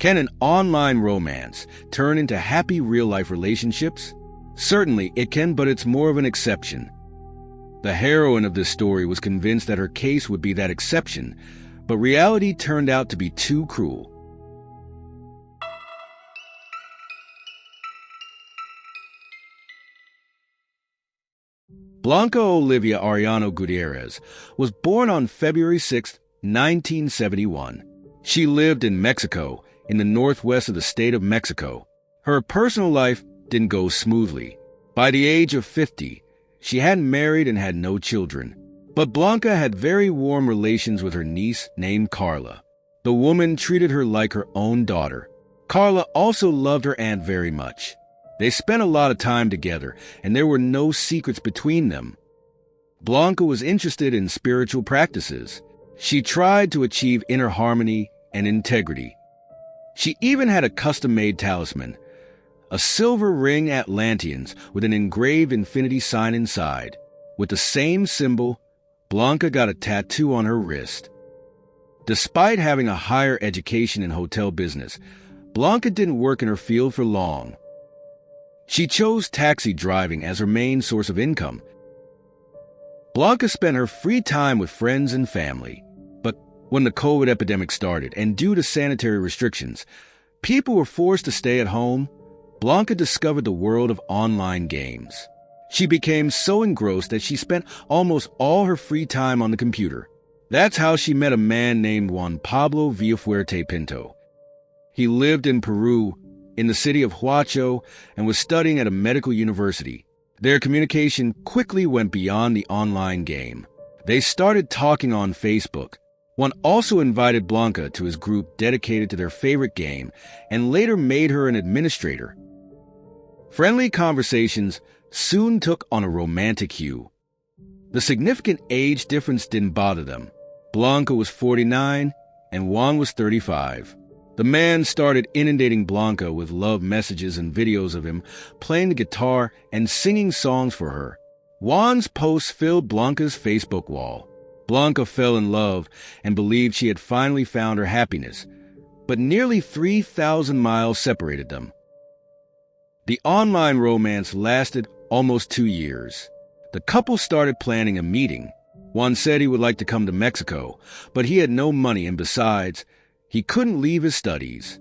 Can an online romance turn into happy real-life relationships? Certainly it can, but it's more of an exception. The heroine of this story was convinced that her case would be that exception, but reality turned out to be too cruel. Blanca Olivia Arellano Gutierrez was born on February 6, 1971. She lived in Mexico, in the northwest of the state of Mexico. Her personal life didn't go smoothly. By the age of 50, she hadn't married and had no children. But Blanca had very warm relations with her niece named Carla. The woman treated her like her own daughter. Carla also loved her aunt very much. They spent a lot of time together, and there were no secrets between them. Blanca was interested in spiritual practices. She tried to achieve inner harmony and integrity. She even had a custom-made talisman, a silver ring Atlanteans with an engraved infinity sign inside. With the same symbol, Blanca got a tattoo on her wrist. Despite having a higher education in hotel business, Blanca didn't work in her field for long. She chose taxi driving as her main source of income. Blanca spent her free time with friends and family. But when the COVID epidemic started, and due to sanitary restrictions, people were forced to stay at home, Blanca discovered the world of online games. She became so engrossed that she spent almost all her free time on the computer. That's how she met a man named Juan Pablo Villafuerte Pinto. He lived in Peru, in the city of Huacho, and was studying at a medical university. Their communication quickly went beyond the online game. They started talking on Facebook. Juan also invited Blanca to his group dedicated to their favorite game, and later made her an administrator. Friendly conversations soon took on a romantic hue. The significant age difference didn't bother them. Blanca was 49 and Juan was 35. The man started inundating Blanca with love messages and videos of him playing the guitar and singing songs for her. Juan's posts filled Blanca's Facebook wall. Blanca fell in love and believed she had finally found her happiness, but nearly 3,000 miles separated them. The online romance lasted almost 2 years. The couple started planning a meeting. Juan said he would like to come to Mexico, but he had no money, and besides, he couldn't leave his studies.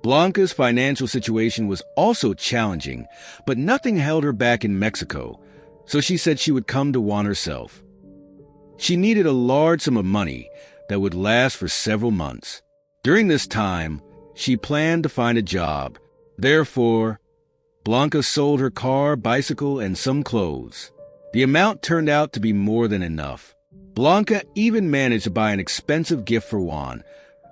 Blanca's financial situation was also challenging, but nothing held her back in Mexico, so she said she would come to Juan herself. She needed a large sum of money that would last for several months. During this time, she planned to find a job. Therefore, Blanca sold her car, bicycle, and some clothes. The amount turned out to be more than enough. Blanca even managed to buy an expensive gift for Juan,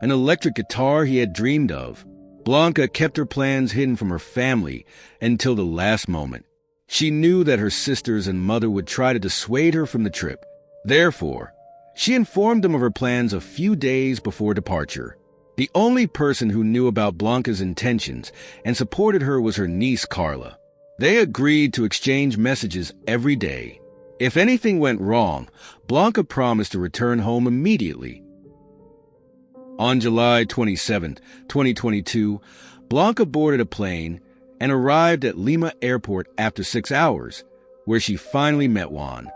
an electric guitar he had dreamed of. Blanca kept her plans hidden from her family until the last moment. She knew that her sisters and mother would try to dissuade her from the trip. Therefore, she informed them of her plans a few days before departure. The only person who knew about Blanca's intentions and supported her was her niece, Carla. They agreed to exchange messages every day. If anything went wrong, Blanca promised to return home immediately. On July 27, 2022, Blanca boarded a plane and arrived at Lima Airport after 6 hours, where she finally met Juan.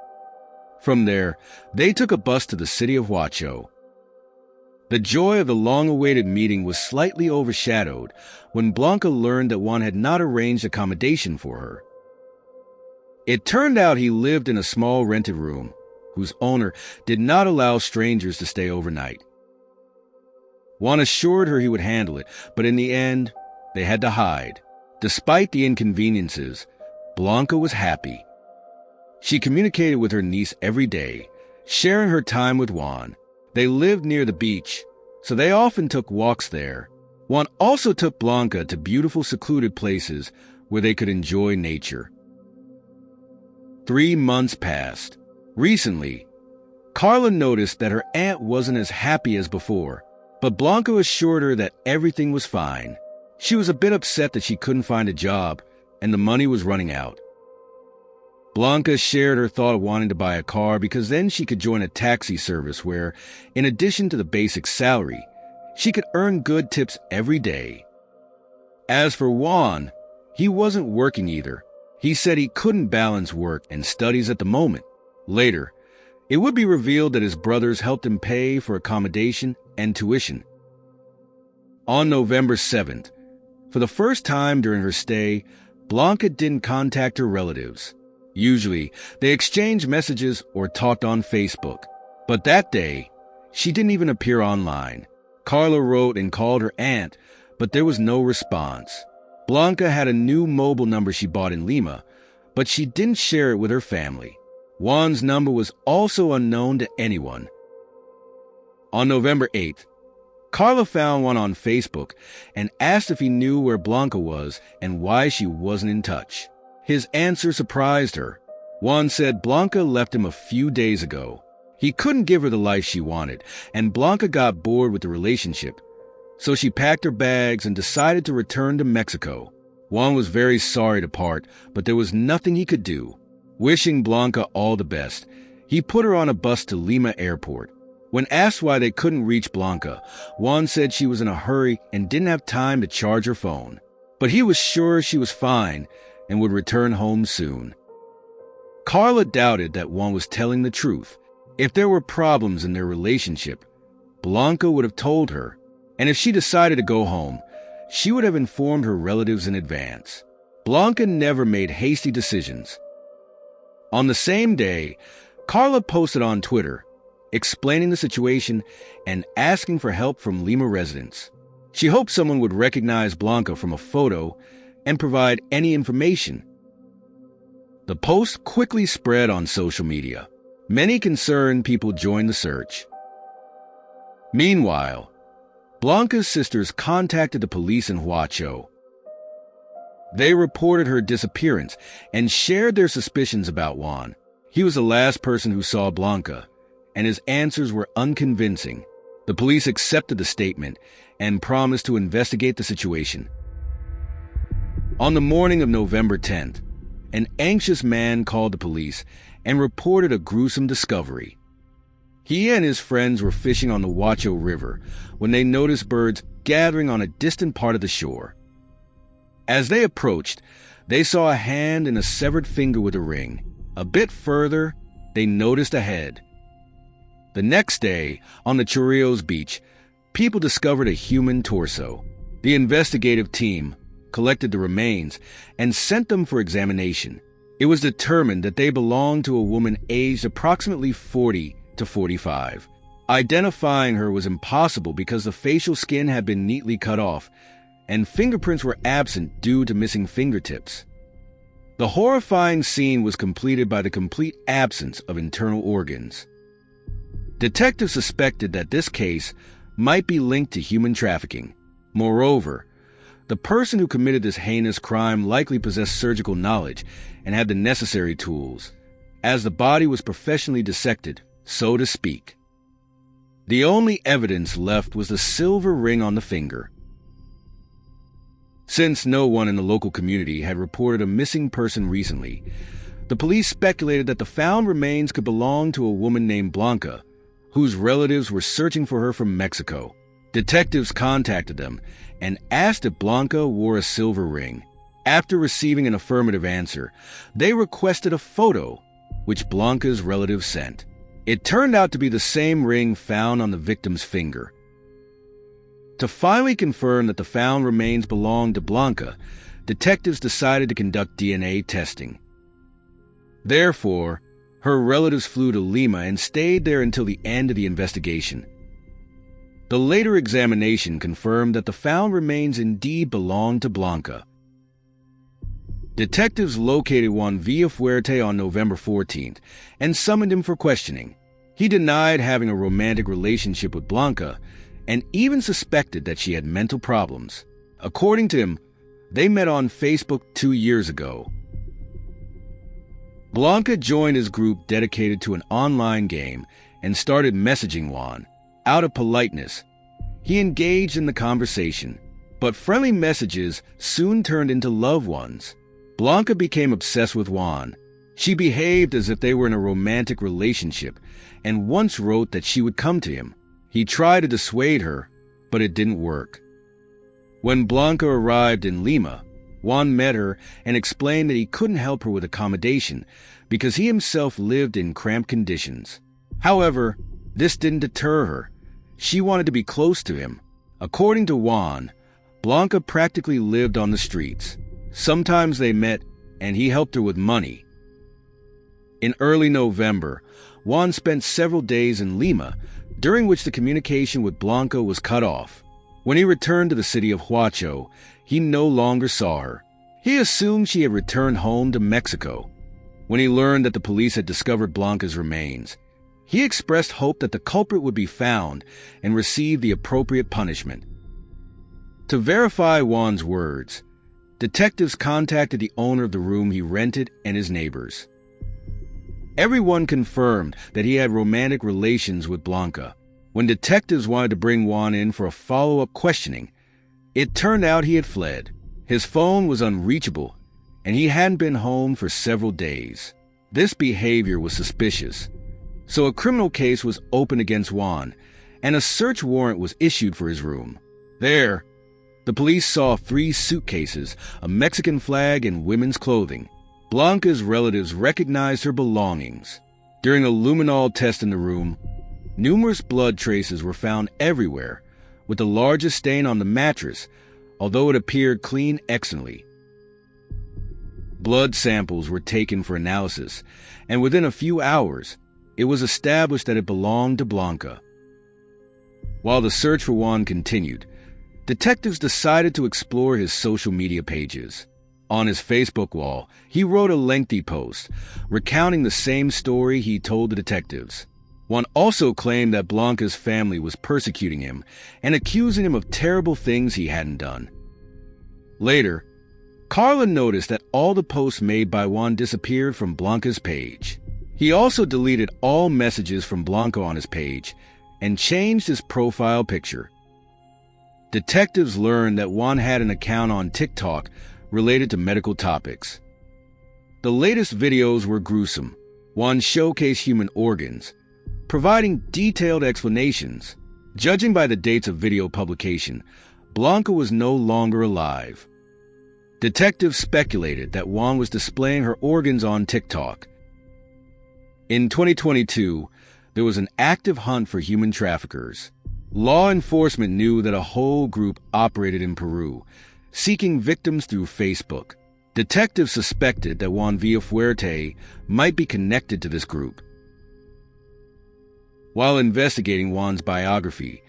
From there, they took a bus to the city of Huacho. The joy of the long-awaited meeting was slightly overshadowed when Blanca learned that Juan had not arranged accommodation for her. It turned out he lived in a small rented room, whose owner did not allow strangers to stay overnight. Juan assured her he would handle it, but in the end, they had to hide. Despite the inconveniences, Blanca was happy. She communicated with her niece every day, sharing her time with Juan. They lived near the beach, so they often took walks there. Juan also took Blanca to beautiful secluded places where they could enjoy nature. 3 months passed. Recently, Carla noticed that her aunt wasn't as happy as before, but Blanca assured her that everything was fine. She was a bit upset that she couldn't find a job and the money was running out. Blanca shared her thought of wanting to buy a car because then she could join a taxi service where, in addition to the basic salary, she could earn good tips every day. As for Juan, he wasn't working either. He said he couldn't balance work and studies at the moment. Later, it would be revealed that his brothers helped him pay for accommodation and tuition. On November 7th, for the first time during her stay, Blanca didn't contact her relatives. Usually, they exchanged messages or talked on Facebook. But that day, she didn't even appear online. Carla wrote and called her aunt, but there was no response. Blanca had a new mobile number she bought in Lima, but she didn't share it with her family. Juan's number was also unknown to anyone. On November 8th, Carla found Juan on Facebook and asked if he knew where Blanca was and why she wasn't in touch. His answer surprised her. Juan said Blanca left him a few days ago. He couldn't give her the life she wanted, and Blanca got bored with the relationship. So she packed her bags and decided to return to Mexico. Juan was very sorry to part, but there was nothing he could do. Wishing Blanca all the best, he put her on a bus to Lima Airport. When asked why they couldn't reach Blanca, Juan said she was in a hurry and didn't have time to charge her phone. But he was sure she was fine and would return home soon. Carla doubted that Juan was telling the truth. If there were problems in their relationship, Blanca would have told her. And if she decided to go home, she would have informed her relatives in advance. Blanca never made hasty decisions. On the same day, Carla posted on Twitter, explaining the situation and asking for help from Lima residents. She hoped someone would recognize Blanca from a photo and provide any information. The post quickly spread on social media. Many concerned people joined the search. Meanwhile, Blanca's sisters contacted the police in Huacho. They reported her disappearance and shared their suspicions about Juan. He was the last person who saw Blanca, and his answers were unconvincing. The police accepted the statement and promised to investigate the situation. On the morning of November 10th, an anxious man called the police and reported a gruesome discovery. He and his friends were fishing on the Huacho River when they noticed birds gathering on a distant part of the shore. As they approached, they saw a hand and a severed finger with a ring. A bit further, they noticed a head. The next day, on the Chorrillos beach, people discovered a human torso. The investigative team collected the remains and sent them for examination. It was determined that they belonged to a woman aged approximately 40 to 45. Identifying her was impossible because the facial skin had been neatly cut off, and fingerprints were absent due to missing fingertips. The horrifying scene was completed by the complete absence of internal organs. Detectives suspected that this case might be linked to human trafficking. Moreover, the person who committed this heinous crime likely possessed surgical knowledge and had the necessary tools, as the body was professionally dissected, so to speak. The only evidence left was the silver ring on the finger. Since no one in the local community had reported a missing person recently, the police speculated that the found remains could belong to a woman named Blanca, whose relatives were searching for her from Mexico. Detectives contacted them and asked if Blanca wore a silver ring. After receiving an affirmative answer, they requested a photo, which Blanca's relatives sent. It turned out to be the same ring found on the victim's finger. To finally confirm that the found remains belonged to Blanca, detectives decided to conduct DNA testing. Therefore, her relatives flew to Lima and stayed there until the end of the investigation. The later examination confirmed that the found remains indeed belonged to Blanca. Detectives located Juan Villafuerte on November 14th and summoned him for questioning. He denied having a romantic relationship with Blanca and even suspected that she had mental problems. According to him, they met on Facebook 2 years ago. Blanca joined his group dedicated to an online game and started messaging Juan. Out of politeness, he engaged in the conversation, but friendly messages soon turned into loved ones. Blanca became obsessed with Juan. She behaved as if they were in a romantic relationship and once wrote that she would come to him. He tried to dissuade her, but it didn't work. When Blanca arrived in Lima, Juan met her and explained that he couldn't help her with accommodation because he himself lived in cramped conditions. However, this didn't deter her. She wanted to be close to him. According to Juan, Blanca practically lived on the streets. Sometimes they met, and he helped her with money. In early November, Juan spent several days in Lima, during which the communication with Blanca was cut off. When he returned to the city of Huacho, he no longer saw her. He assumed she had returned home to Mexico. When he learned that the police had discovered Blanca's remains, he expressed hope that the culprit would be found and receive the appropriate punishment. To verify Juan's words, detectives contacted the owner of the room he rented and his neighbors. Everyone confirmed that he had romantic relations with Blanca. When detectives wanted to bring Juan in for a follow-up questioning, it turned out he had fled. His phone was unreachable, and he hadn't been home for several days. This behavior was suspicious, so a criminal case was opened against Juan, and a search warrant was issued for his room. There, the police saw 3 suitcases, a Mexican flag, and women's clothing. Blanca's relatives recognized her belongings. During a luminol test in the room, numerous blood traces were found everywhere, with the largest stain on the mattress, although it appeared clean excellently. Blood samples were taken for analysis, and within a few hours, it was established that it belonged to Blanca. While the search for Juan continued, detectives decided to explore his social media pages. On his Facebook wall, he wrote a lengthy post, recounting the same story he told the detectives. Juan also claimed that Blanca's family was persecuting him and accusing him of terrible things he hadn't done. Later, Carla noticed that all the posts made by Juan disappeared from Blanca's page. He also deleted all messages from Blanca on his page and changed his profile picture. Detectives learned that Juan had an account on TikTok related to medical topics. The latest videos were gruesome. Juan showcased human organs, providing detailed explanations. Judging by the dates of video publication, Blanca was no longer alive. Detectives speculated that Juan was displaying her organs on TikTok. In 2022, there was an active hunt for human traffickers. Law enforcement knew that a whole group operated in Peru, seeking victims through Facebook. Detectives suspected that Juan Villafuerte might be connected to this group. While investigating Juan's biography,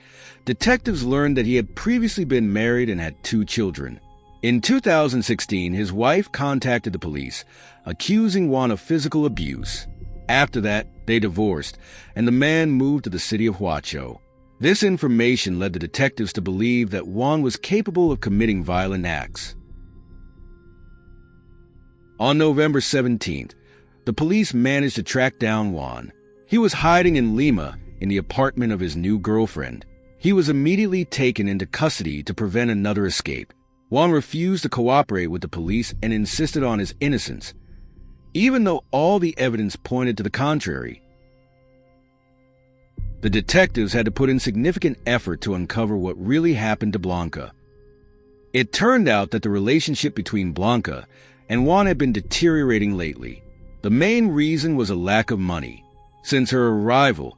detectives learned that he had previously been married and had 2 children. In 2016, his wife contacted the police, accusing Juan of physical abuse. After that, they divorced, and the man moved to the city of Huacho. This information led the detectives to believe that Juan was capable of committing violent acts. On November 17th, the police managed to track down Juan. He was hiding in Lima in the apartment of his new girlfriend. He was immediately taken into custody to prevent another escape. Juan refused to cooperate with the police and insisted on his innocence, even though all the evidence pointed to the contrary. The detectives had to put in significant effort to uncover what really happened to Blanca. It turned out that the relationship between Blanca and Juan had been deteriorating lately. The main reason was a lack of money. Since her arrival,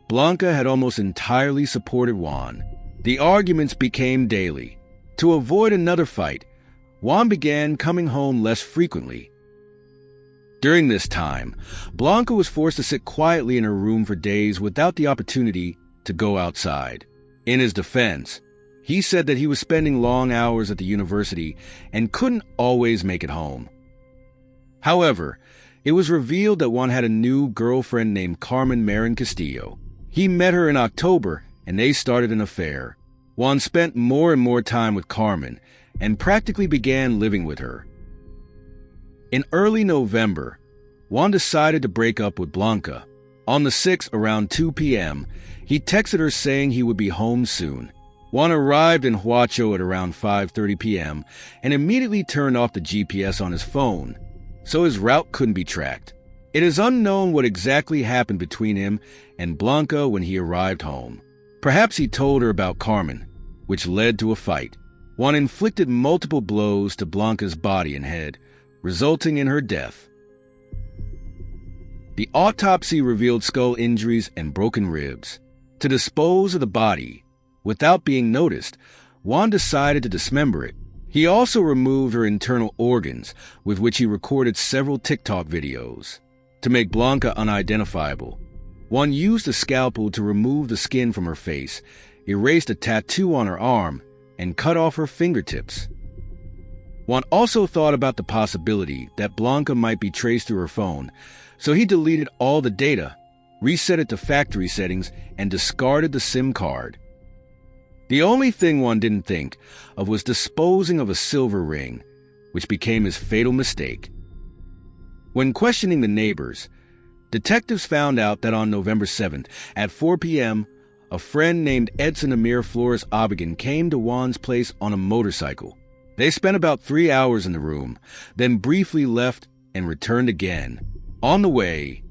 Blanca had almost entirely supported Juan. The arguments became daily. To avoid another fight, Juan began coming home less frequently. During this time, Blanca was forced to sit quietly in her room for days without the opportunity to go outside. In his defense, he said that he was spending long hours at the university and couldn't always make it home. However, it was revealed that Juan had a new girlfriend named Carmen Marin Castillo. He met her in October, and they started an affair. Juan spent more and more time with Carmen and practically began living with her. In early November, Juan decided to break up with Blanca. On the 6th, around 2 p.m., he texted her saying he would be home soon. Juan arrived in Huacho at around 5:30 p.m. and immediately turned off the GPS on his phone, so his route couldn't be tracked. It is unknown what exactly happened between him and Blanca when he arrived home. Perhaps he told her about Carmen, which led to a fight. Juan inflicted multiple blows to Blanca's body and head, resulting in her death. The autopsy revealed skull injuries and broken ribs. To dispose of the body, without being noticed, Juan decided to dismember it. He also removed her internal organs, with which he recorded several TikTok videos. To make Blanca unidentifiable, Juan used a scalpel to remove the skin from her face, erased a tattoo on her arm, and cut off her fingertips. Juan also thought about the possibility that Blanca might be traced through her phone, so he deleted all the data, reset it to factory settings, and discarded the SIM card. The only thing Juan didn't think of was disposing of a silver ring, which became his fatal mistake. When questioning the neighbors, detectives found out that on November 7th at 4 p.m., a friend named Edson Amir Flores Obregon came to Juan's place on a motorcycle. They spent about 3 hours in the room, then briefly left and returned again. On the way,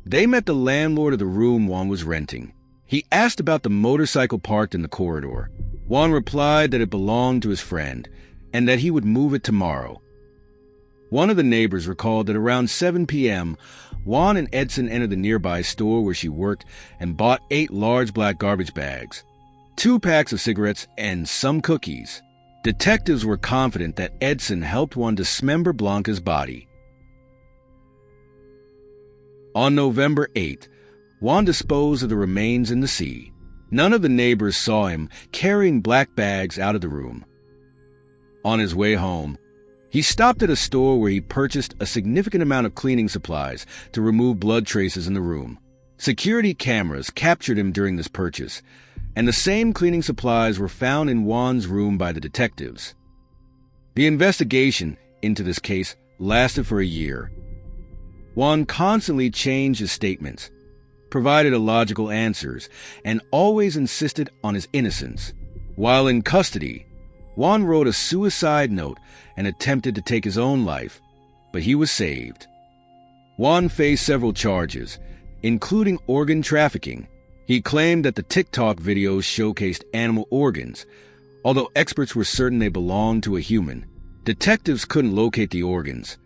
they met the landlord of the room Juan was renting. He asked about the motorcycle parked in the corridor. Juan replied that it belonged to his friend and that he would move it tomorrow. One of the neighbors recalled that around 7 p.m., Juan and Edson entered the nearby store where she worked and bought 8 large black garbage bags, 2 packs of cigarettes, and some cookies. Detectives were confident that Edson helped Juan dismember Blanca's body. On November 8th, Juan disposed of the remains in the sea. None of the neighbors saw him carrying black bags out of the room. On his way home, he stopped at a store where he purchased a significant amount of cleaning supplies to remove blood traces in the room. Security cameras captured him during this purchase, and the same cleaning supplies were found in Juan's room by the detectives. The investigation into this case lasted for a year. Juan constantly changed his statements, provided illogical answers, and always insisted on his innocence. While in custody, Juan wrote a suicide note and attempted to take his own life, but he was saved. Juan faced several charges, including organ trafficking. He claimed that the TikTok videos showcased animal organs, although experts were certain they belonged to a human. Detectives couldn't locate the organs.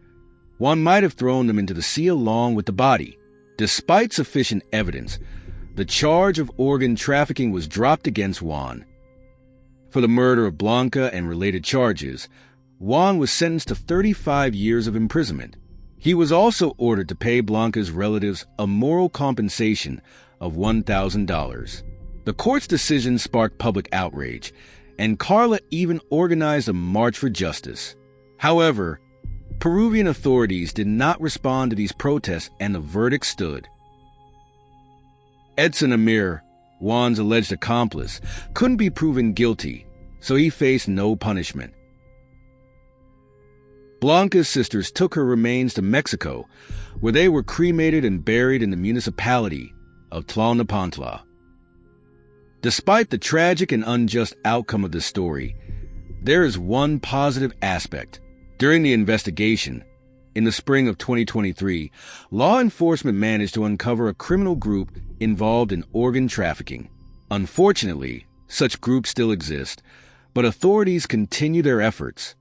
Juan might have thrown them into the sea along with the body. Despite sufficient evidence, the charge of organ trafficking was dropped against Juan. For the murder of Blanca and related charges, Juan was sentenced to 35 years of imprisonment. He was also ordered to pay Blanca's relatives a moral compensation of $1,000. The court's decision sparked public outrage, and Carla even organized a march for justice. However, Peruvian authorities did not respond to these protests, and the verdict stood. Edson Amir, Juan's alleged accomplice, couldn't be proven guilty, so he faced no punishment. Blanca's sisters took her remains to Mexico, where they were cremated and buried in the municipality of Tlalnepantla. Despite the tragic and unjust outcome of this story, there is one positive aspect. During the investigation, in the spring of 2023, law enforcement managed to uncover a criminal group involved in organ trafficking. Unfortunately, such groups still exist, but authorities continue their efforts.